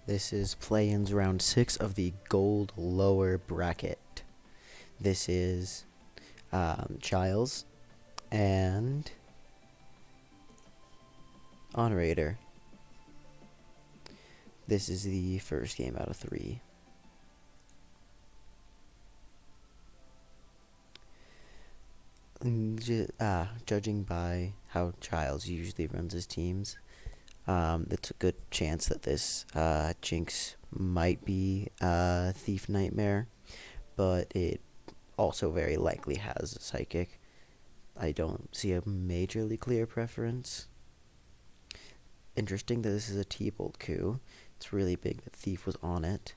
This is play-ins round 6 of the gold lower bracket. This is Chiles and Onraider. This is the first game out of 3. Judging by how Chiles usually runs his teams, it's a good chance that this Jinx might be Thief Nightmare, but it also very likely has a Psychic. I don't see a majorly clear preference. Interesting that this is a T-Bolt coup. It's really big that Thief was on it.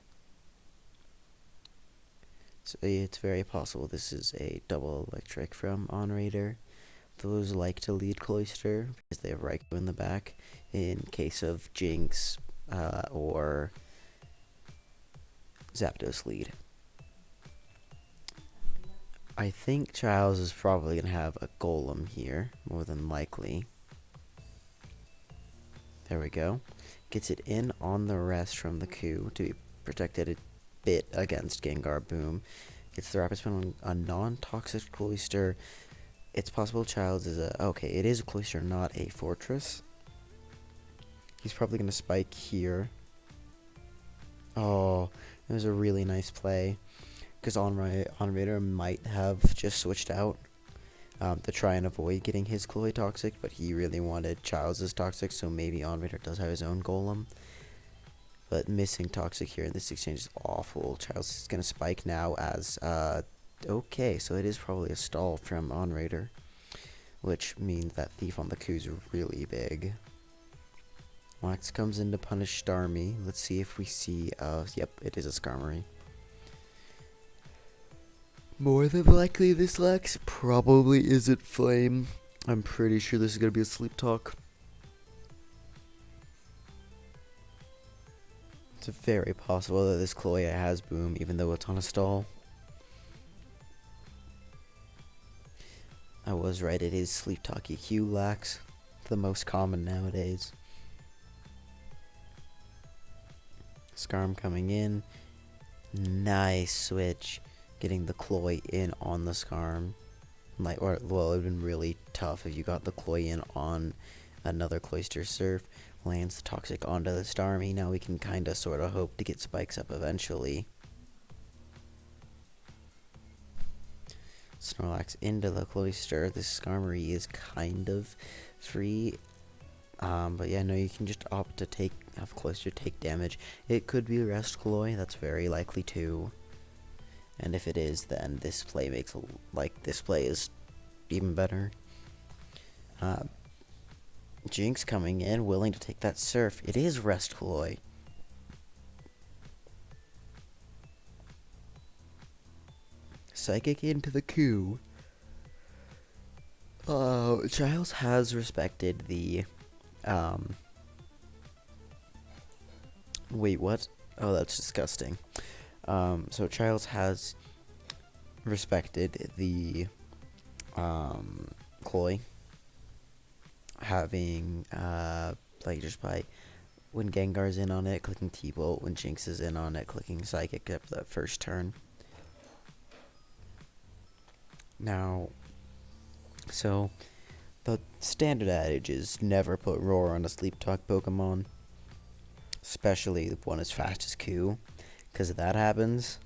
So it's very possible this is a double electric from Onraider. Those like to lead Cloister because they have Raikou in the back in case of Jinx or Zapdos lead. I think Chiles is probably going to have a Golem here, more than likely. There we go. Gets it in on the rest from the Q to be protected a bit against Gengar Boom. Gets the Rapid Spin on a non-toxic Cloister. It's possible Chiles is a... Okay, it is a Cloister, not a Fortress. He's probably going to spike here. Oh, it was a really nice play. Because Onraider might have just switched out to try and avoid getting his Chloe Toxic, but he really wanted Chiles' Toxic, so maybe Onraider does have his own Golem. But missing Toxic here in this exchange is awful. Chiles is going to spike now as... okay, so it is probably a stall from Onraider, which means that Thief on the Q is really big. Wax comes in to punish Starmie. Let's see if we see... yep, it is a Skarmory. More than likely this Lex probably isn't Flame. I'm pretty sure this is going to be a Sleep Talk. It's very possible that this Cloya has Boom even though it's on a stall. I was right, it is Sleep Talk EQ Lax. The most common nowadays. Skarm coming in. Nice switch. Getting the Cloy in on the Skarm. Well, it would have been really tough if you got the Cloy in on another Cloister Surf. Lands the Toxic onto the Starmie. Now we can kinda sorta hope to get spikes up eventually. Snorlax into the Cloister. This Skarmory is kind of free. But yeah, no, you can just opt to have Cloister take damage. It could be Rest Cloy, that's very likely too. And if it is, then this play makes, this play is even better. Jinx coming in, willing to take that Surf. It is Rest Cloy. Psychic into the Q. Chiles has respected the, wait, what? Oh, that's disgusting. So Chiles has respected the, Cloy. Having, just by when Gengar's in on it, clicking T-Bolt. When Jinx is in on it, clicking Psychic up that first turn. Now, so, the standard adage is never put Roar on a Sleep Talk Pokemon. Especially one as fast as Q. Because if that happens,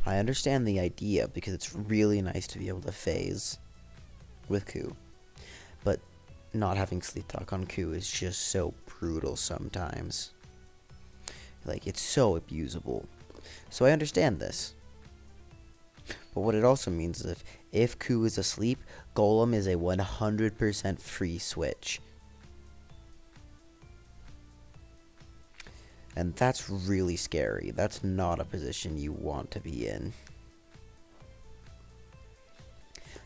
I understand the idea because it's really nice to be able to phase with Q. But not having Sleep Talk on Q is just so brutal sometimes. It's so abusable. So I understand this. But what it also means is if Q is asleep, Golem is a 100% free switch. And that's really scary. That's not a position you want to be in.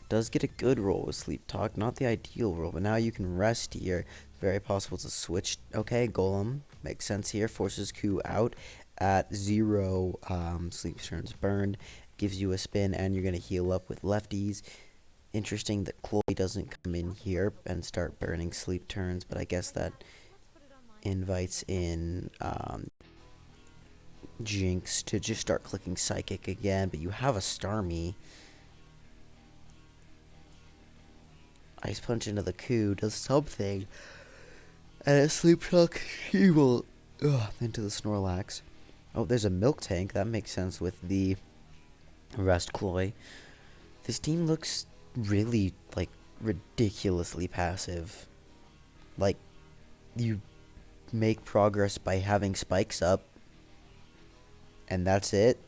Does get a good roll with Sleep Talk, not the ideal roll, but now you can rest here. Very possible to switch. Okay, Golem makes sense here. Forces Q out at 0 sleep turns burned. Gives you a spin, and you're going to heal up with lefties. Interesting that Chloe doesn't come in here and start burning sleep turns, but I guess that invites in Jinx to just start clicking Psychic again, but you have a Starmie. Ice Punch into the Coup does something, and a Sleep Talk Evil into the Snorlax. Oh, there's a Milk Tank. That makes sense with the Rest Cloy. This team looks really, like, ridiculously passive. Like, you make progress by having spikes up, and that's it.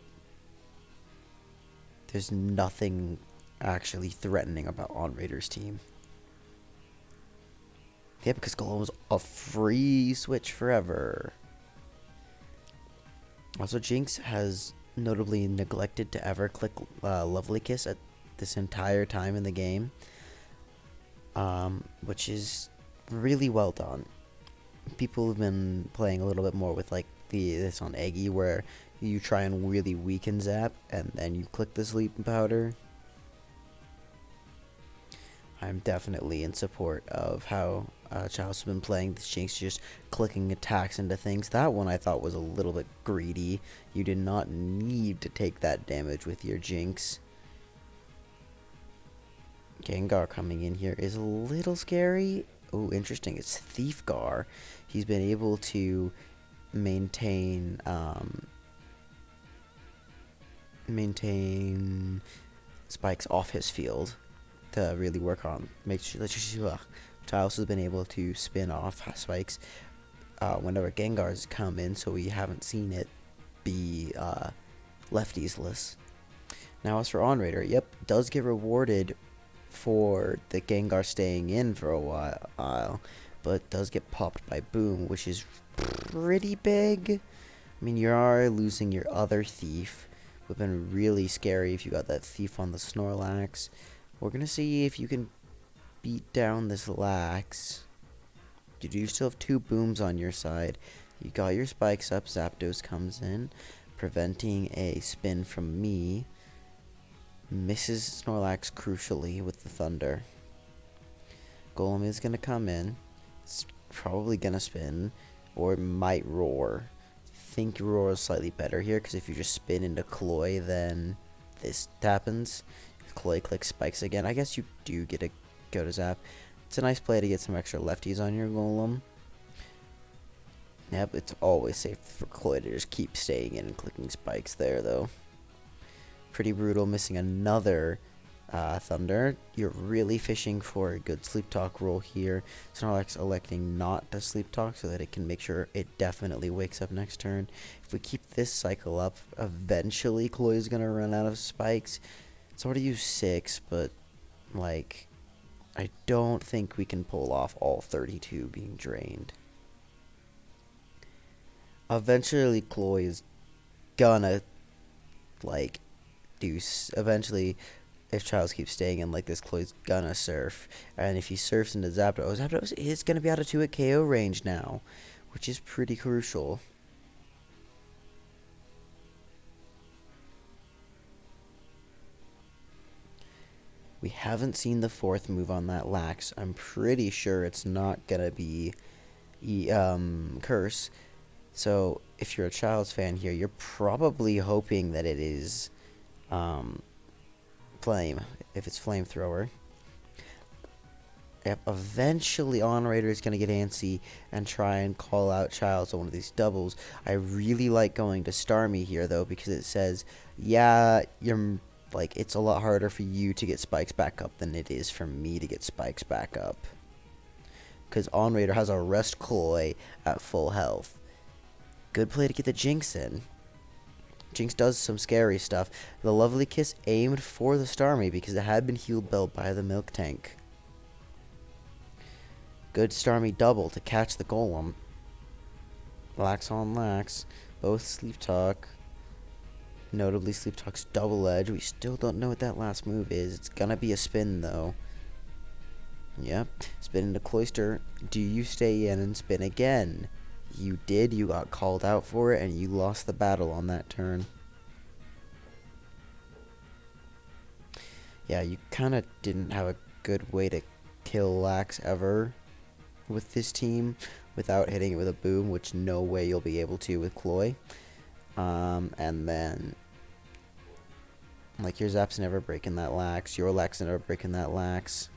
There's nothing actually threatening about Onraider's team. Yeah, because Golem's a free switch forever. Also, Jinx has notably neglected to ever click Lovely Kiss at this entire time in the game, which is really well done. People have been playing a little bit more with like this on Eggy, where you try and really weaken Zap and then you click the Sleep Powder. I'm definitely in support of how Chiles has been playing this Jinx, just clicking attacks into things. That one I thought was a little bit greedy. You did not need to take that damage with your Jinx. Gengar coming in here is a little scary. Oh, interesting. It's Thief Gar. He's been able to maintain spikes off his field to really work on. Chiles has been able to spin off spikes whenever Gengars come in, so we haven't seen it be lefties-less. Now as for Onraider, yep, does get rewarded for the Gengar staying in for a while, but does get popped by Boom, which is pretty big. I mean, you are losing your other Thief. Would have been really scary if you got that Thief on the Snorlax. We're going to see if you can beat down this Lax. You do still have 2 Booms on your side. You got your spikes up. Zapdos comes in, preventing a spin from me. Misses Snorlax crucially with the Thunder. Golem is going to come in. It's probably going to spin, or might Roar. Think Roar is slightly better here, because if you just spin into Cloy, then this happens. Cloy clicks spikes again. I guess you do get a go to Zap. It's a nice play to get some extra lefties on your Golem. Yep, it's always safe for Cloy to just keep staying in and clicking spikes there, though. Pretty brutal, missing another Thunder. You're really fishing for a good Sleep Talk roll here. Snorlax electing not to Sleep Talk so that it can make sure it definitely wakes up next turn. If we keep this cycle up, eventually Cloy is going to run out of spikes. It's already used 6, but, like, I don't think we can pull off all 32 being drained. Eventually, Cloy is gonna, like, eventually, if Chiles keeps staying in like this, Cloy's gonna surf. And if he surfs into Zapdos, Zapdos is gonna be out of 2 at KO range now, which is pretty crucial. We haven't seen the 4th move on that Lax. I'm pretty sure it's not gonna be Curse. So if you're a Chiles fan here, you're probably hoping that it is Flame, if it's Flamethrower. Yep, eventually Onraider is going to get antsy and try and call out Chiles on one of these doubles. I really like going to Starmie here, though, because it says, yeah, you're, like, it's a lot harder for you to get spikes back up than it is for me to get spikes back up. Because Onraider has a Rest Cloy at full health. Good play to get the Jinx in. Jinx does some scary stuff. The Lovely Kiss aimed for the Starmie because it had been healed by the Milk Tank. Good Starmie double to catch the Golem. Lax on Lax. Both Sleep Talk. Notably Sleep Talk's double edge. We still don't know what that last move is. It's gonna be a spin though. Yep. Spin into Cloyster. Do you stay in and spin again? You did, you got called out for it, and you lost the battle on that turn. Yeah, you kind of didn't have a good way to kill Lax ever with this team without hitting it with a Boom, which no way you'll be able to with Cloy. And then, like, your Zap's never breaking that lax. Your lax never breaking that lax.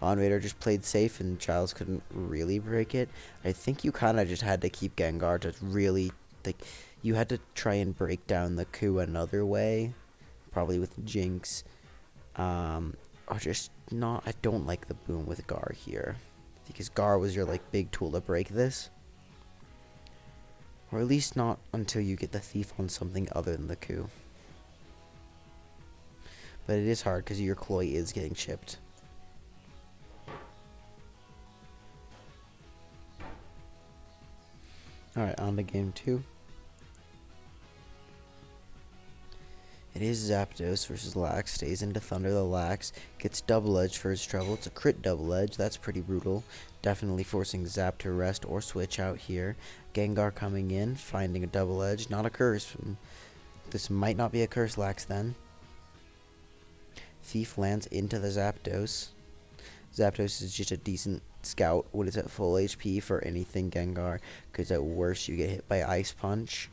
Onraider just played safe, and Chiles couldn't really break it. I think you kind of just had to keep Gengar to really, like, you had to try and break down the coup another way, probably with Jinx. Or just not. I don't like the boom with Gar here, because Gar was your like big tool to break this, or at least not until you get the thief on something other than the coup. But it is hard because your Cloy is getting chipped. Alright, on to game 2. It is Zapdos versus Lax. Stays into Thunder. The Lax gets double edge for his trouble. It's a crit double edge. That's pretty brutal. Definitely forcing Zap to rest or switch out here. Gengar coming in, finding a double edge. Not a curse. This might not be a curse, Lax, then. Thief lands into the Zapdos. Zapdos is just a decent scout when it's at full HP for anything Gengar, because at worst you get hit by Ice Punch.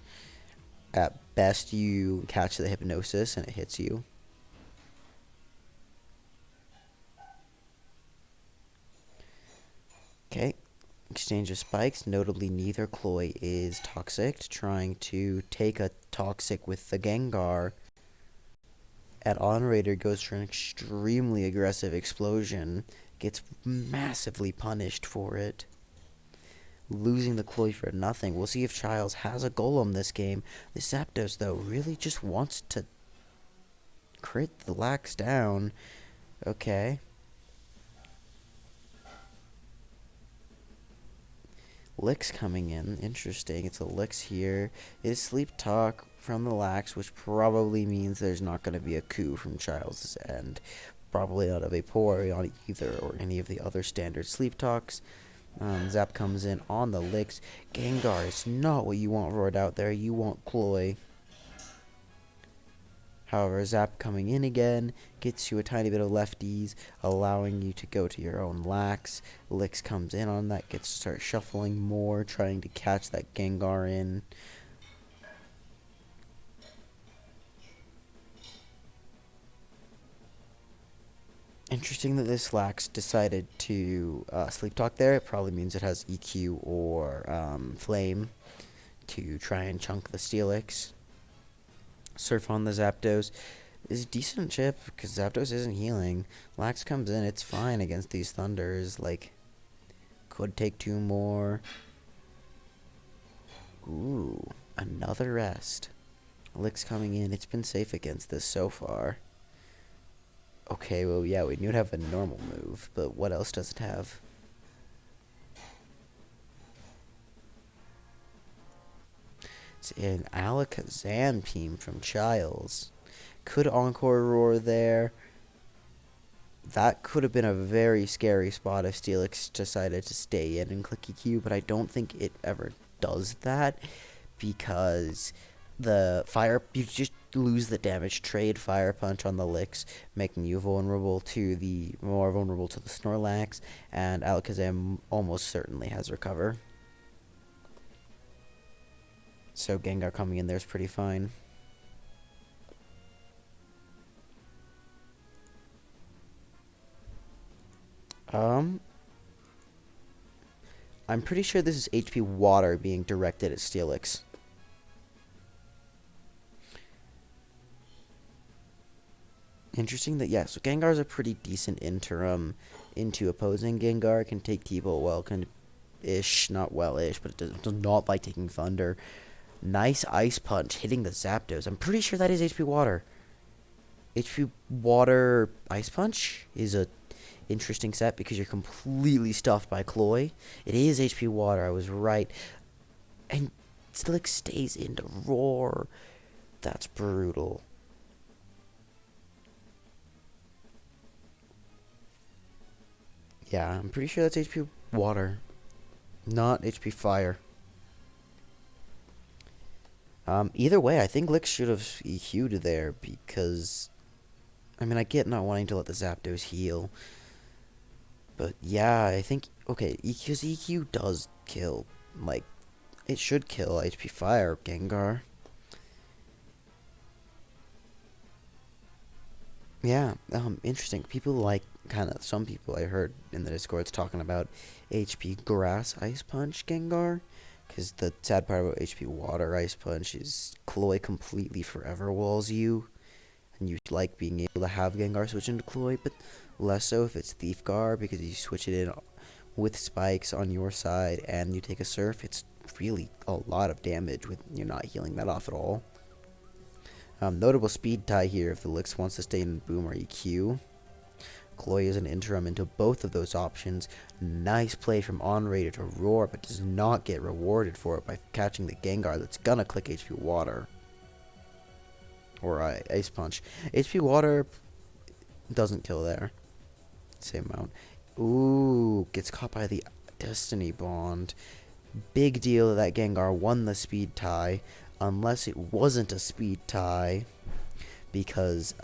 At best you catch the Hypnosis and it hits you. Okay, exchange of spikes. Notably, neither Cloy is toxic. Trying to take a toxic with the Gengar. At Onraider goes for an extremely aggressive explosion. Gets massively punished for it. Losing the Cloy for nothing. We'll see if Chiles has a Golem this game. The Zapdos, though, really just wants to crit the Lax down. Okay. Lick's coming in. Interesting. It's a Lick's here. It is Sleep Talk from the Lax, which probably means there's not going to be a coup from Chiles' end. Probably not a Vaporeon either, or any of the other standard Sleep Talks. Zap comes in on the Licks. Gengar is not what you want roared out there. You want Cloy. However, Zap coming in again gets you a tiny bit of lefties, allowing you to go to your own Lax. Licks comes in on that, gets to start shuffling more, trying to catch that Gengar in. Interesting that this Lax decided to Sleep Talk there. It probably means it has EQ or Flame to try and chunk the Steelix. Surf on the Zapdos is a decent chip because Zapdos isn't healing. Lax comes in, it's fine against these Thunders. Like, could take 2 more. Ooh, another rest. Lick's coming in, it's been safe against this so far. Okay, well, yeah, we knew it'd have a normal move, but what else does it have? It's an Alakazam team from Chiles. Could Encore Roar there. That could have been a very scary spot if Steelix decided to stay in and click EQ, but I don't think it ever does that, because the fire, you just lose the damage, trade Fire Punch on the Licks, making you more vulnerable to the Snorlax, and Alakazam almost certainly has Recover. So Gengar coming in there is pretty fine. I'm pretty sure this is HP Water being directed at Steelix. Interesting that, yeah, so Gengar's a pretty decent interim into opposing. Gengar can take T-Bolt well, ish, not well-ish, but it does not like taking Thunder. Nice Ice Punch hitting the Zapdos. I'm pretty sure that is HP Water. HP Water Ice Punch is a interesting set because you're completely stuffed by Cloy. It is HP Water, I was right. And Steelix stays into Roar. That's brutal. Yeah, I'm pretty sure that's HP Water, not HP Fire. Either way, I think Lick should have EQ'd there because, I mean, I get not wanting to let the Zapdos heal. But yeah, I think, okay, because EQ does kill, like, It should kill HP Fire Gengar. Yeah, interesting. People like some people I heard in the Discords talking about HP Grass Ice Punch Gengar. Because the sad part about HP Water Ice Punch is Cloy completely forever walls you. And you like being able to have Gengar switch into Cloy, but less so if it's Thief Gar, because you switch it in with spikes on your side and you take a Surf. It's really a lot of damage with you're not healing that off at all. Notable speed tie here if the Lix wants to stay in Boom or EQ. Cloy is an interim into both of those options. Nice play from Onraider to Roar, but does not get rewarded for it by catching the Gengar that's gonna click HP Water. Or Ice Punch. HP Water doesn't kill there. Same amount. Ooh, gets caught by the Destiny Bond. Big deal that Gengar won the speed tie. Unless it wasn't a speed tie. Because,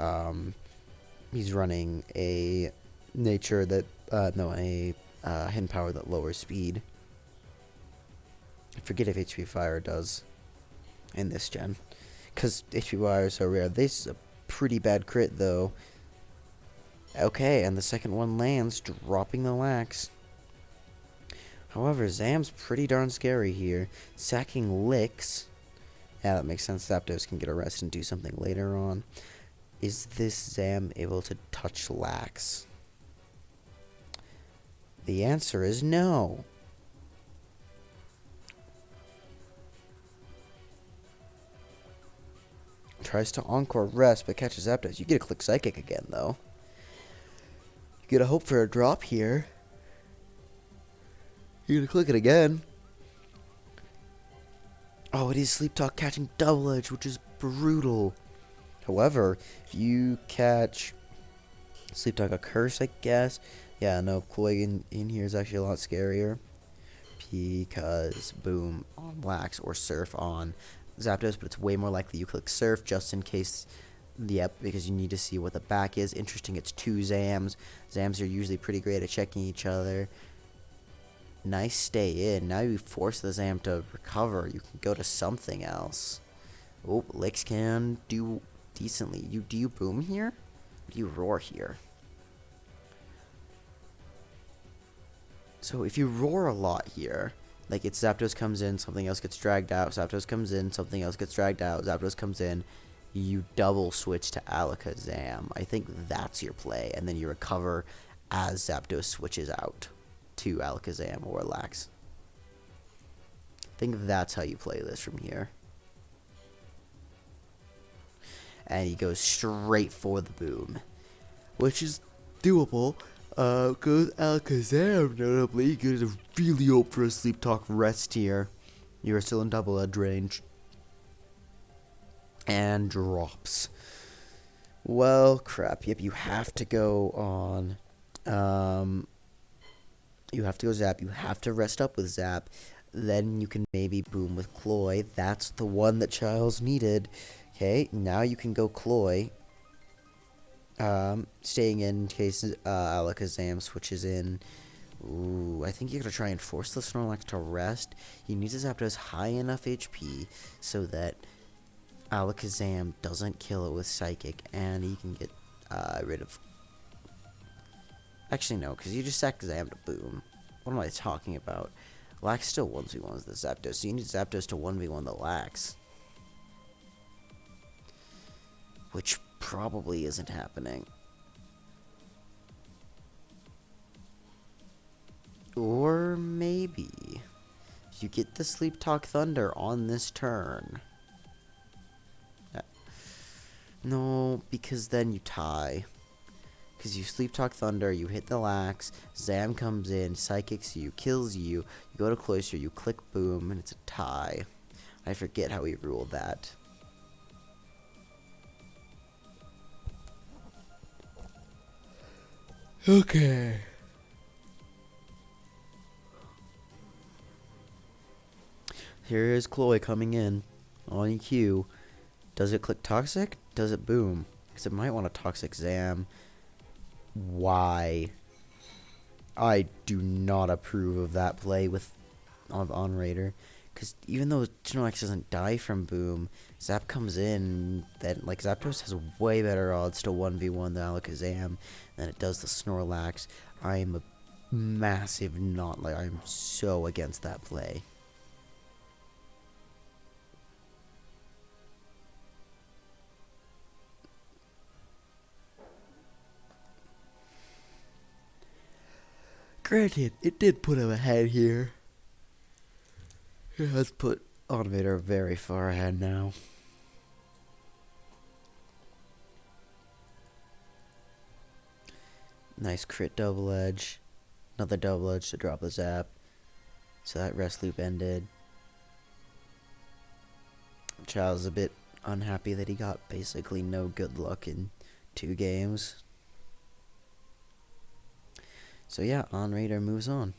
he's running a nature that, hidden power that lowers speed. I forget if HP Fire does in this gen. Because HP Fire is so rare. This is a pretty bad crit, though. Okay, and the second one lands, dropping the Lax. However, Zam's pretty darn scary here. Sacking Licks. Yeah, that makes sense. Zapdos can get a rest and do something later on. Is this Zam able to touch Lax? The answer is no. Tries to Encore Rest, but catches Zapdos. You get to click Psychic again, though. You get a hope for a drop here. You're gonna click it again. Oh, it is Sleep Talk catching Double Edge, which is brutal. However, if you catch Sleep Talk a Curse, I guess. Yeah, no, Cloy in here is actually a lot scarier. Because, boom, on Lax or Surf on Zapdos, but it's way more likely you click Surf just in case. Yep, because you need to see what the back is. Interesting, it's two Zams. Zams are usually pretty great at checking each other. Nice stay in. Now you force the Zam to recover. You can go to something else. Oh, Licks can do decently. Do you Boom here? Or do you Roar here? So if you Roar a lot here, like it's Zapdos comes in, something else gets dragged out, Zapdos comes in, something else gets dragged out, Zapdos comes in, you double switch to Alakazam. I think that's your play, and then you recover as Zapdos switches out to Alakazam or Lax. I think that's how you play this from here. And he goes straight for the Boom, which is doable. Goes Alakazam, notably, gonna really hope for a Sleep Talk rest here. You're still in double edge range. And drops. Well, crap. Yep, you have to go on. You have to go Zap. You have to rest up with Zap. Then you can maybe Boom with Cloy. That's the one that Chiles needed. Okay, now you can go Cloy. Staying in case Alakazam switches in. Ooh, I think you're going to try and force the Snorlax to rest. You need to Zapdos high enough HP so that Alakazam doesn't kill it with Psychic, and he can get rid of... Actually, no, because you just sack Zam to Boom. What am I talking about? Lax still 1v1s the Zapdos, so you need Zapdos to 1v1 the Lax. Which probably isn't happening. Or maybe you get the Sleep Talk Thunder on this turn. No, because then you tie. Because you Sleep Talk Thunder, you hit the Lax, Zam comes in, Psychics you, kills you, you go to Cloyster, you click Boom, and it's a tie. I forget how we ruled that. Okay. Here is Cloy coming in on EQ. Does it click Toxic? Does it Boom? Because it might want a Toxic Zam. Why? I do not approve of that play with Onraider. Because even though Snorlax doesn't die from Boom, Zap comes in, then, like, Zapdos has way better odds to 1v1 the Alakazam than it does the Snorlax. I am a massive not, like, I'm so against that play. Granted, it did put him ahead here. It has put Onraider very far ahead now. Nice crit double edge. Another double edge to drop the Zap. So that rest loop ended. Chiles is a bit unhappy that he got basically no good luck in 2 games. So yeah, Onraider moves on.